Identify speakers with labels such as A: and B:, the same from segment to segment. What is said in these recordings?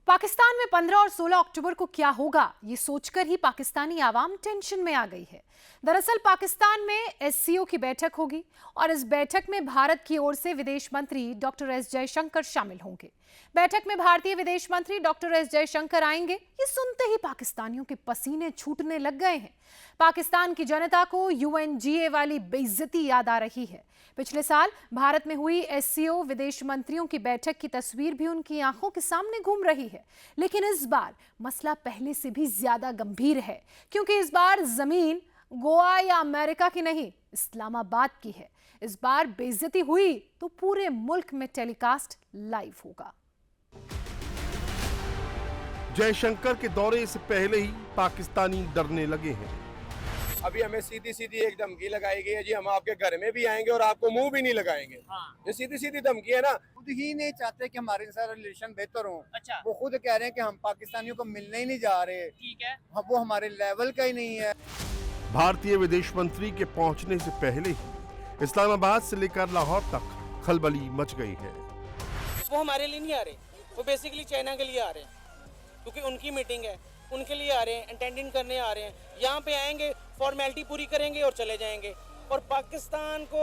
A: पाकिस्तान में 15 और 16 अक्टूबर को क्या होगा, ये सोचकर ही पाकिस्तानी आवाम टेंशन में आ गई है। दरअसल पाकिस्तान में एससीओ की बैठक होगी और इस बैठक में भारत की ओर से विदेश मंत्री डॉक्टर एस जयशंकर शामिल होंगे। बैठक में भारतीय विदेश मंत्री डॉक्टर एस जयशंकर आएंगे, ये सुनते ही पाकिस्तानियों के पसीने छूटने लग गए हैं। पाकिस्तान की जनता को यूएनजीए वाली बेइज्जती याद आ रही है। पिछले साल भारत में हुई एससीओ विदेश मंत्रियों की बैठक की तस्वीर भी उनकी आंखों के सामने घूम रही है। लेकिन इस बार मसला पहले से भी ज्यादा गंभीर है, क्योंकि इस बार जमीन गोवा या अमेरिका की नहीं, इस्लामाबाद की है। इस बार बेइज्जती हुई तो पूरे मुल्क में टेलीकास्ट लाइव होगा।
B: जयशंकर के दौरे से पहले ही पाकिस्तानी डरने लगे हैं।
C: अभी हमें सीधी सीधी एक धमकी लगाई गई है जी, हम आपके घर में भी आएंगे और आपको मुंह भी नहीं लगाएंगे। ये सीधी सीधी धमकी है ना।
D: खुद ही नहीं चाहते कि हमारे साथ रिलेशन बेहतर हो।
E: अच्छा।
D: वो खुद कह रहे हैं कि हम पाकिस्तानियों को मिलने ही नहीं जा रहे।
E: ठीक है।
D: वो हमारे लेवल का ही नहीं है।
B: भारतीय विदेश मंत्री के पहुंचने से पहले ही इस्लामाबाद से लेकर लाहौर तक खलबली मच गई है।
E: वो हमारे लिए नहीं आ रहे, वो बेसिकली चाइना के लिए आ रहे हैं, क्योंकि उनकी मीटिंग है, उनके लिए आ रहे हैं, अटेंडिंग करने आ रहे हैं। यहाँ पे आएंगे, फॉर्मेलिटी पूरी करेंगे और चले जाएंगे। और पाकिस्तान को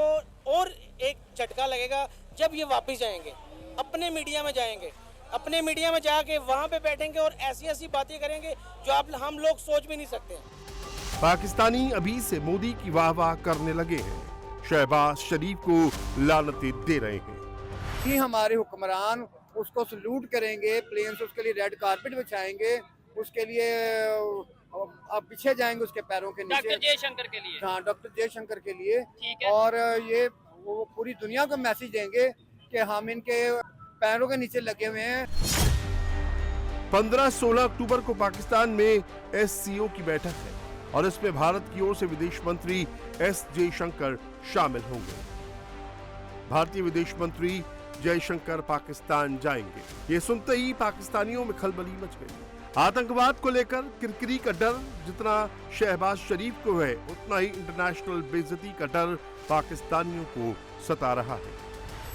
E: और एक झटका लगेगा जब ये वापस जाएंगे, अपने मीडिया में जाएंगे, अपने मीडिया में जाके वहाँ पे बैठेंगे और ऐसी ऐसी बातें करेंगे जो हम लोग सोच भी नहीं सकते।
B: पाकिस्तानी अभी से मोदी की वाह वाह करने लगे हैं, शहबाज शरीफ को लानतें दे रहे हैं।
D: कि हमारे हुक्मरान उसको सल्यूट करेंगे, प्लेन से उसके लिए रेड कारपेट बिछाएंगे, उसके लिए अब पीछे जाएंगे उसके पैरों के नीचे।
E: डॉक्टर जयशंकर के लिए।
D: हाँ, डॉक्टर जयशंकर के लिए।
E: ठीक है।
D: और ये वो पूरी दुनिया को मैसेज देंगे कि हम इनके पैरों के नीचे लगे हुए हैं।
B: 15-16 अक्टूबर को पाकिस्तान में एससीओ की बैठक है और इसमें भारत की ओर से विदेश मंत्री एस जयशंकर शामिल होंगे। भारतीय विदेश मंत्री जयशंकर पाकिस्तान जाएंगे, ये सुनते ही पाकिस्तानियों में खलबली मच गई। आतंकवाद को लेकर किरकिरी का डर जितना शहबाज शरीफ को है, उतना ही इंटरनेशनल बेइज्जती का डर पाकिस्तानियों को सता रहा है।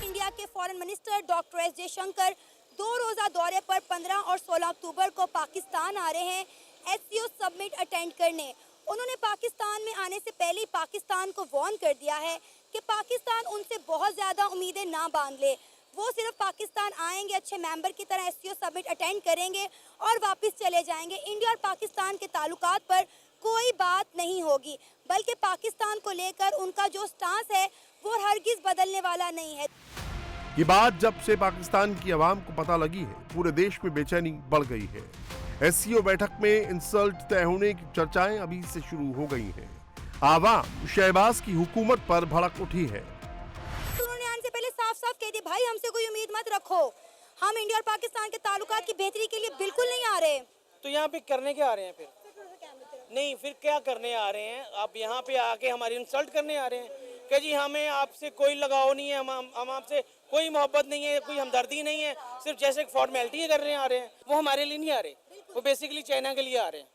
F: इंडिया के foreign minister doctor S Jaishankar 2 रोजा दौरे पर 15 और 16 अक्टूबर को पाकिस्तान आ रहे हैं एससीओ समिट अटेंड करने। उन्होंने पाकिस्तान में आने से पहले ही पाकिस्तान को वार्न कर दिया है कि पाकिस्तान उनसे बहुत ज़्यादा उम्मीदें ना बांध ले। वो सिर्फ पाकिस्तान आएंगे, अच्छे मेंबर की तरह एससीओ समिट अटेंड करेंगे और वापस चले जाएंगे। इंडिया और पाकिस्तान के ताल्लुकात पर कोई बात नहीं होगी, बल्कि पाकिस्तान को लेकर उनका जो स्टांस है वो हरगिज बदलने वाला नहीं है।
B: ये बात जब से पाकिस्तान की आवाम को पता लगी है, पूरे देश में बेचैनी बढ़ गई है। एससीओ बैठक में इंसल्ट तय होने की चर्चाएं अभी से शुरू हो गई हैं। आवाम शहबाज की हुकूमत पर भड़क उठी है।
F: उन्होंने आने से पहले साफ साफ कह दिया, भाई हमसे कोई उम्मीद मत रखो, हम इंडिया और पाकिस्तान के ताल्लुकात की बेहतरी के लिए बिल्कुल नहीं आ रहे।
E: तो यहाँ पे करने क्या आ रहे हैं फिर? नहीं, फिर क्या करने आ रहे हैं? आप यहाँ पे आके हमारी इंसल्ट करने आ रहे हैं कि जी हमें आपसे कोई लगाव नहीं है, हम आपसे कोई मोहब्बत नहीं है, कोई हमदर्दी नहीं है, सिर्फ जैसे फॉर्मेलिटी करने आ रहे हैं। वो हमारे लिए नहीं आ रहे, वो बेसिकली चाइना के लिए आ रहे हैं,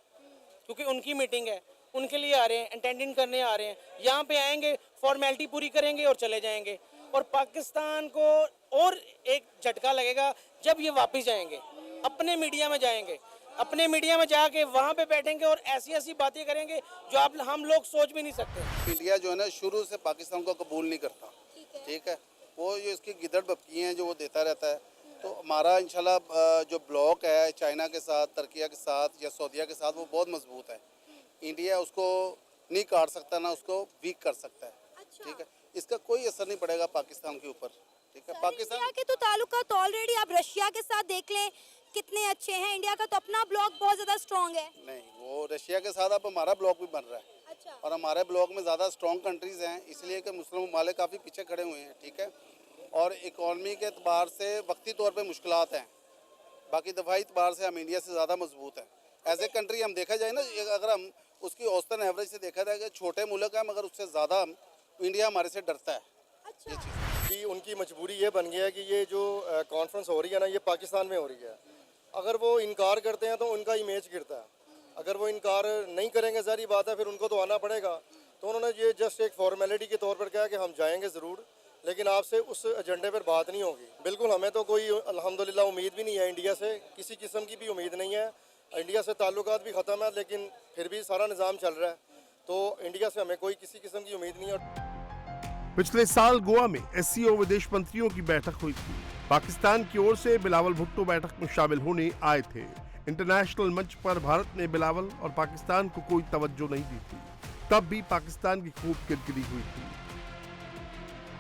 E: क्योंकि उनकी मीटिंग है, उनके लिए आ रहे हैं, अटेंडिंग करने आ रहे हैं। यहाँ पे आएंगे, फॉर्मेलिटी पूरी करेंगे और चले जाएंगे। और पाकिस्तान को और एक झटका लगेगा जब ये वापस जाएंगे, अपने मीडिया में जाएंगे, अपने मीडिया में जाके वहाँ पे बैठेंगे और ऐसी ऐसी बातें करेंगे जो हम लोग सोच भी नहीं सकते।
G: इंडिया जो है ना शुरू से पाकिस्तान को कबूल नहीं करता, ठीक है। वो जो इसकी गिदड़ बपकी हैं जो वो देता रहता है। तो हमारा इंशाल्लाह जो ब्लॉक है चाइना के साथ, तुर्की के साथ या सऊदीया के साथ, वो बहुत मजबूत है। इंडिया उसको नहीं काट सकता, ना उसको वीक कर सकता है।
F: अच्छा।
G: ठीक है, इसका कोई असर नहीं पड़ेगा पाकिस्तान के ऊपर, ठीक है। पाकिस्तान
F: इंडिया के तो ताल्लुकात ऑलरेडी आप रशिया के साथ देख लें कितने अच्छे हैं। इंडिया का तो अपना ब्लॉक बहुत ज्यादा स्ट्रॉन्ग है।
G: नहीं, वो रशिया के साथ अब हमारा ब्लॉक भी बन रहा है।
F: अच्छा।
G: और हमारे ब्लॉक में ज़्यादा स्ट्रॉन्ग कंट्रीज़ हैं, इसलिए कि मुस्लिम ममालिक काफ़ी पीछे खड़े हुए हैं, ठीक है। और इकॉनमी के अतबार से वक्ती तौर पे मुश्किलात हैं, बाकी दफाई अतबार से हम इंडिया से ज़्यादा मजबूत हैं। एज ए कंट्री हम देखा जाए ना, अगर हम उसकी औसतन एवरेज से देखा जाए कि छोटे मुल्क हैं, मगर उससे ज़्यादा इंडिया हमारे से डरता है।
F: अच्छा।
G: ये चीज़
H: कि उनकी मजबूरी ये बन गया है कि ये जो कॉन्फ्रेंस हो रही है ना, ये पाकिस्तान में हो रही है। अगर वो इनकार करते हैं तो उनका इमेज गिरता है, अगर वो इनकार नहीं करेंगे सारी बात है, फिर उनको तो आना पड़ेगा। तो उन्होंने ये जस्ट एक फॉर्मेलिटी के तौर पर कहा कि हम जाएंगे ज़रूर, लेकिन आपसे उस एजेंडे पर बात नहीं होगी। बिल्कुल, हमें तो कोई अल्हम्दुलिल्लाह उम्मीद भी नहीं है इंडिया से, किसी किस्म की भी उम्मीद नहीं है। इंडिया से ताल्लुकात भी ख़त्म है, लेकिन फिर भी सारा निज़ाम चल रहा है, तो इंडिया से हमें कोई किसी किस्म की उम्मीद नहीं है।
B: पिछले साल गोवा में एससीओ विदेश मंत्रियों की बैठक हुई थी। पाकिस्तान की ओर से बिलावल भुट्टो बैठक में शामिल होने आए थे। इंटरनेशनल मंच पर भारत ने बिलावल और पाकिस्तान को कोई तवज्जो नहीं दी थी। तब भी पाकिस्तान की खूब किरकिरी हुई थी।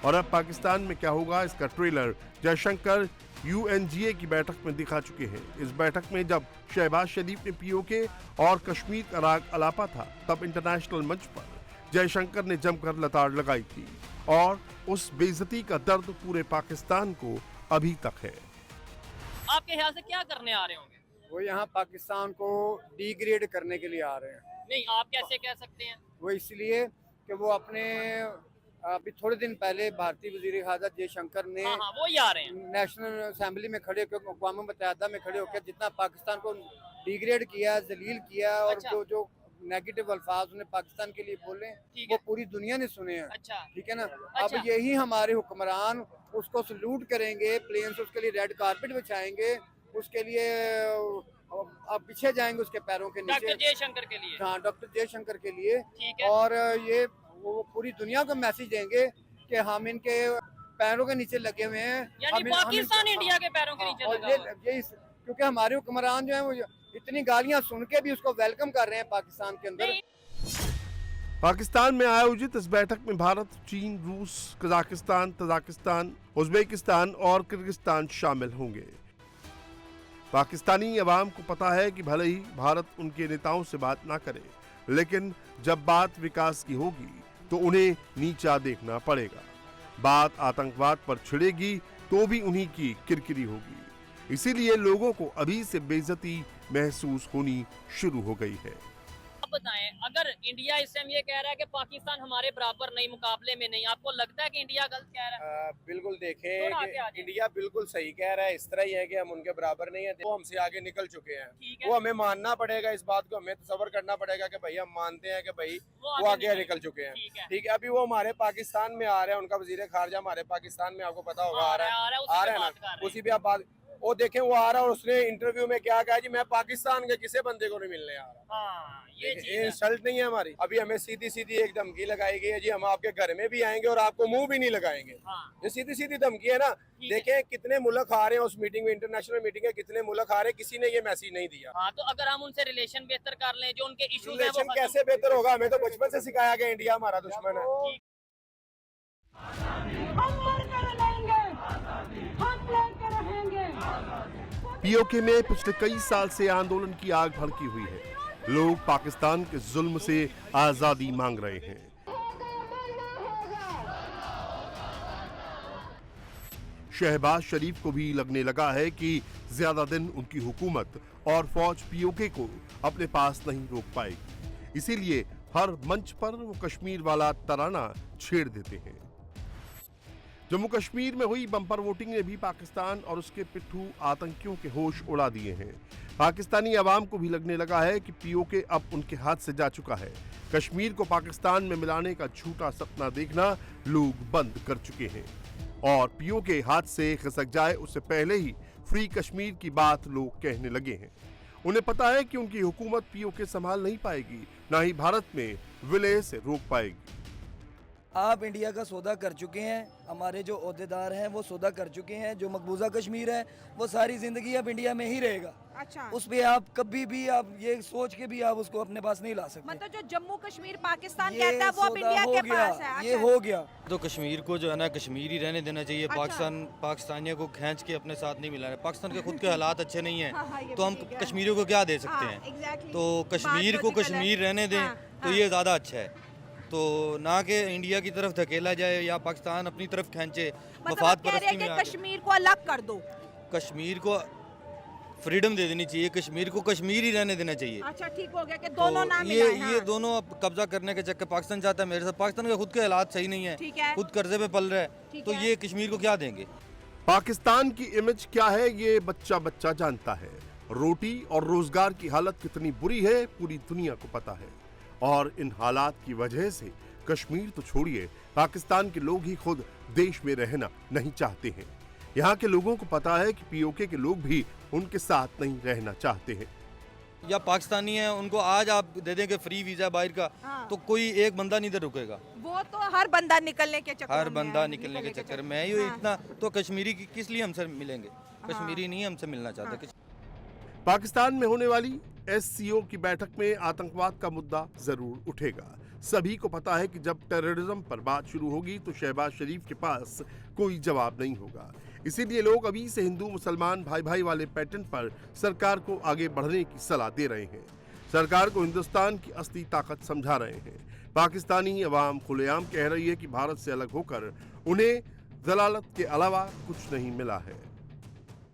B: और अब पाकिस्तान में क्या होगा, इसका ट्रेलर जयशंकर यूएनजीए की बैठक में दिखा चुके हैं। इस बैठक में जब शहबाज शरीफ ने पीओके और कश्मीर का राग अलापा था, तब इंटरनेशनल मंच पर जयशंकर ने जमकर लताड़ लगाई थी और उस बेइज्जती का दर्द पूरे पाकिस्तान को अभी तक है।
I: आपके ख्याल से क्या करने आ रहे होंगे?
D: वो यहाँ पाकिस्तान को डिग्रेड करने के लिए आ रहे हैं।
I: नहीं, आप कैसे कह सकते हैं?
D: वो इसलिए कि वो अपने अभी थोड़े दिन पहले भारतीय वजीर खारजा जयशंकर ने
I: हाँ, वो ही आ रहे हैं।
D: नेशनल असेंबली में खड़े होकर, अक़वाम मुत्तहिदा में खड़े होकर जितना पाकिस्तान को डिग्रेड किया, जलील किया और
I: अच्छा।
D: जो नेगेटिव अल्फाज उन्हें पाकिस्तान के लिए बोले, वो पूरी दुनिया ने सुने हैं।
I: अच्छा,
D: ठीक है ना।
I: अच्छा।
D: अब यही हमारे हुक्मरान उसको सल्यूट करेंगे, प्लेन्स उसके लिए रेड कारपेट बिछाएंगे, उसके लिए अब पीछे जाएंगे उसके पैरों के नीचे,
I: डॉक्टर जयशंकर के लिए।
D: हाँ, डॉक्टर जयशंकर के लिए।
I: ठीक है।
D: और ये वो पूरी दुनिया को मैसेज देंगे कि हम इनके पैरों के नीचे लगे हुए हैं।
I: यानी पाकिस्तान इंडिया के पैरों के नीचे लगा हुआ है।
D: क्योंकि हमारे हुक्मरान जो है वो इतनी गालियां सुन के भी उसको वेलकम कर रहे हैं पाकिस्तान के अंदर।
B: पाकिस्तान में आयोजित इस बैठक में भारत, चीन, रूस, कजाकिस्तान, तजाकिस्तान, उज्बेकिस्तान और किर्गिस्तान शामिल होंगे। पाकिस्तानी अवाम को पता है कि भले ही भारत उनके नेताओं से बात ना करे, लेकिन जब बात विकास की होगी तो उन्हें नीचा देखना पड़ेगा। बात आतंकवाद पर छिड़ेगी तो भी उन्हीं की किरकिरी होगी। इसीलिए लोगों को अभी से बेइज्जती महसूस होनी शुरू हो गई है।
I: आप बताएं, अगर इंडिया इस टाइम ये कह रहा है कि पाकिस्तान हमारे बराबर नहीं, मुकाबले में नहीं, आपको लगता है कि इंडिया गलत कह रहा है?
C: बिल्कुल देखें
I: थोड़ा आगे आ
C: कि
I: जाए।
C: इंडिया बिल्कुल सही कह रहा है। इस तरह ही है कि हम उनके बराबर नहीं है, वो हमसे आगे निकल चुके हैं।
I: ठीक है।
C: वो हमें मानना पड़ेगा, इस बात को हमें तसव्वुर करना पड़ेगा कि भाई हम मानते हैं कि भाई वो आगे निकल चुके हैं। ठीक है। अभी वो हमारे पाकिस्तान में आ रहे हैं, उनका वजीर खारजा हमारे पाकिस्तान में, आपको पता होगा, आ रहा है ना, उसी भी आप बात वो देखें, वो आ रहा है और उसने इंटरव्यू में क्या कहा जी, मैं पाकिस्तान के किसी बंदे को नहीं मिलने आ रहा।
I: हाँ, ये
C: इंसल्ट नहीं है हमारी। अभी हमें सीधी सीधी एक धमकी लगाई गई है जी, हम आपके घर में भी आएंगे और आपको मुंह भी नहीं लगाएंगे।
I: हाँ।
C: ये सीधी सीधी धमकी है ना। देखें कितने मुल्क आ रहे हैं उस मीटिंग में, इंटरनेशनल मीटिंग है, कितने मुल्क आ रहे हैं, किसी ने ये मैसेज नहीं दिया।
I: हाँ, तो अगर हम उनसे रिलेशन बेहतर कर लें, जो उनके इश्यूज हैं
C: रिलेशन
I: वो
C: कैसे बेहतर होगा? हमें तो बचपन से सिखाया गया इंडिया हमारा दुश्मन है।
B: पीओके में पिछले कई साल से आंदोलन की आग भड़की हुई है। लोग पाकिस्तान के जुल्म से आजादी मांग रहे हैं। शहबाज शरीफ को भी लगने लगा है कि ज्यादा दिन उनकी हुकूमत और फौज पीओके को अपने पास नहीं रोक पाएगी। इसीलिए हर मंच पर वो कश्मीर वाला तराना छेड़ देते हैं। जम्मू कश्मीर में हुई बम्पर वोटिंग ने भी पाकिस्तान और उसके पिट्ठू आतंकियों के होश उड़ा दिए हैं। पाकिस्तानी अवाम को भी लगने लगा है कि पीओके अब उनके हाथ से जा चुका है। कश्मीर को पाकिस्तान में मिलाने का झूठा सपना देखना लोग बंद कर चुके हैं और पीओके हाथ से खिसक जाए उससे पहले ही फ्री कश्मीर की बात लोग कहने लगे हैं। उन्हें पता है कि उनकी हुकूमत पीओके संभाल नहीं पाएगी, ना ही भारत में विलय से रोक पाएगी।
J: आप इंडिया का सौदा कर चुके हैं, हमारे जो ओहदेदार हैं वो सौदा कर चुके हैं। जो मकबूजा कश्मीर है वो सारी जिंदगी अब इंडिया में ही रहेगा।
K: अच्छा।
J: उस पे आप कभी भी आप ये सोच के भी आप उसको अपने पास नहीं ला सकते।
K: मतलब जो जम्मू कश्मीर पाकिस्तान
J: ये
K: कहता है वो अब
J: सौदा
K: इंडिया
J: हो
K: के
J: गया,
K: पास है।
J: ये
K: अच्छा।
J: हो गया।
L: तो कश्मीर को जो है ना कश्मीर ही रहने देना चाहिए।
K: अच्छा।
L: पाकिस्तानियों को खींच के अपने साथ नहीं मिलाना। पाकिस्तान के खुद के हालात अच्छे नहीं
K: हाँ, हाँ,
L: हैं,
K: ये
L: तो हम
K: भी ठीक है।
L: कश्मीरियों को क्या दे सकते
K: हाँ,
L: हैं?
K: exactly।
L: तो कश्मीर को
K: बात
L: कश्मीर रहने दें
K: हाँ,
L: तो
K: हाँ।
L: ये ज़्यादा अच्छा है। तो ना कि इंडिया की तरफ धकेला जाए या पाकिस्तान अपनी तरफ खींचे।
K: मतलब
L: मफाद
K: आप कह रहे
L: परस्ती
K: हैं
L: में
K: कि
L: आके
K: कश्मीर को अलग कर दो।
L: कश्मीर को फ्रीडम दे देनी चाहिए, कश्मीर को कश्मीर ही रहने देना चाहिए।
K: अच्छा, ठीक हो गया कि दोनों ना
L: तो
K: मिलाएं।
L: ये दोनों अब कब्जा करने के चक्कर पाकिस्तान चाहता है मेरे साथ। पाकिस्तान के खुद के हालात सही नहीं
K: ठीक
L: है,
K: है।
L: खुद कर्जे पे पल रहा है,
K: ठीक
L: तो
K: है।
L: ये कश्मीर को क्या देंगे?
B: पाकिस्तान की इमेज क्या है ये बच्चा बच्चा जानता है। रोटी और रोजगार की हालत कितनी बुरी है पूरी दुनिया को पता है और इन हालात की वजह से कश्मीर तो छोड़िए, पाकिस्तान के लोग ही खुद देश में रहना नहीं चाहते हैं। यहाँ के लोगों को पता है कि पीओके के लोग भी उनके साथ नहीं रहना चाहते हैं।
L: या पाकिस्तानी है, उनको आज आप दे देंगे फ्री वीजा बाहर का, तो कोई एक बंदा नहीं इधर रुकेगा।
K: वो तो हर बंदा निकलने के चक्कर
L: हर
K: में
L: बंदा
K: है,
L: निकलने के चक्कर में
K: हाँ।
L: ये इतना तो कश्मीरी किस लिए हमसे मिलेंगे? कश्मीरी नहीं हमसे मिलना चाहते।
B: पाकिस्तान में होने वाली एससीओ की बैठक में आतंकवाद का मुद्दा जरूर उठेगा। सभी को पता है कि जब टेररिज्म पर बात शुरू होगी तो शहबाज शरीफ के पास कोई जवाब नहीं होगा। इसीलिए लोग अभी से हिंदू मुसलमान भाई भाई वाले पैटर्न पर सरकार को आगे बढ़ने की सलाह दे रहे हैं। सरकार को हिंदुस्तान की असली ताकत समझा रहे हैं। पाकिस्तानी अवाम खुलेआम कह रही है कि भारत से अलग होकर उन्हें जलालत के अलावा कुछ नहीं मिला है।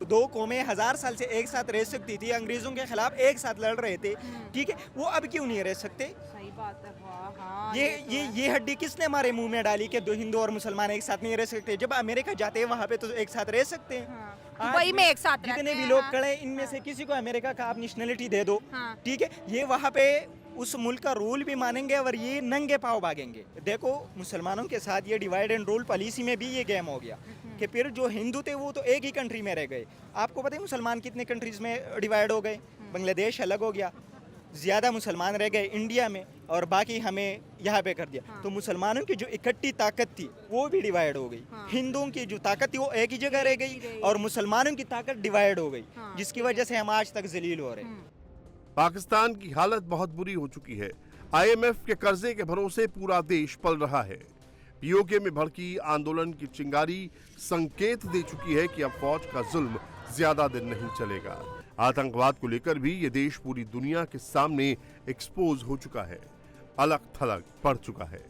M: दो कौमें 1000 साल से एक साथ रह सकती थी, अंग्रेजों के खिलाफ एक साथ लड़ रहे थे, ठीक है, वो अब क्यों नहीं रह सकते?
K: सही बात है। हाँ,
M: ये हड्डी किसने हमारे मुंह में डाली कि दो हिंदू और मुसलमान एक साथ नहीं रह सकते? जब अमेरिका जाते हैं वहाँ पे तो एक साथ रह सकते हैं।
K: हाँ। दुबई में एक साथ
M: जितने
K: रहते
M: भी
K: हैं,
M: लोग
K: हाँ।
M: खड़े हैं इनमें से किसी को अमेरिका का आप नेशनलिटी दे दो,
K: हाँ।
M: ठीक है, ये वहाँ पे उस मुल्क का रूल भी मानेंगे और ये नंगे पाँव भागेंगे। देखो मुसलमानों के साथ ये डिवाइड एंड रूल पॉलिसी में भी ये गेम हो गया कि फिर जो हिंदू थे वो तो एक ही कंट्री में रह गए। आपको पता है मुसलमान कितने कंट्रीज में डिवाइड हो गए? बांग्लादेश अलग हो गया, ज़्यादा मुसलमान रह गए इंडिया में और बाकी हमें यहाँ पे कर दिया। तो मुसलमानों की जो इकट्ठी ताकत थी वो भी डिवाइड हो गई। हिंदुओं की जो ताकत थी वो एक ही जगह रह गई और मुसलमानों की ताकत डिवाइड हो गई, जिसकी वजह से हम आज तक जलील हो रहे हैं।
B: पाकिस्तान की हालत बहुत बुरी हो चुकी है। आईएमएफ के कर्जे के भरोसे पूरा देश पल रहा है। पीओके में भड़की आंदोलन की चिंगारी संकेत दे चुकी है कि अब फौज का जुल्म ज्यादा दिन नहीं चलेगा। आतंकवाद को लेकर भी ये देश पूरी दुनिया के सामने एक्सपोज हो चुका है, अलग थलग पड़ चुका है।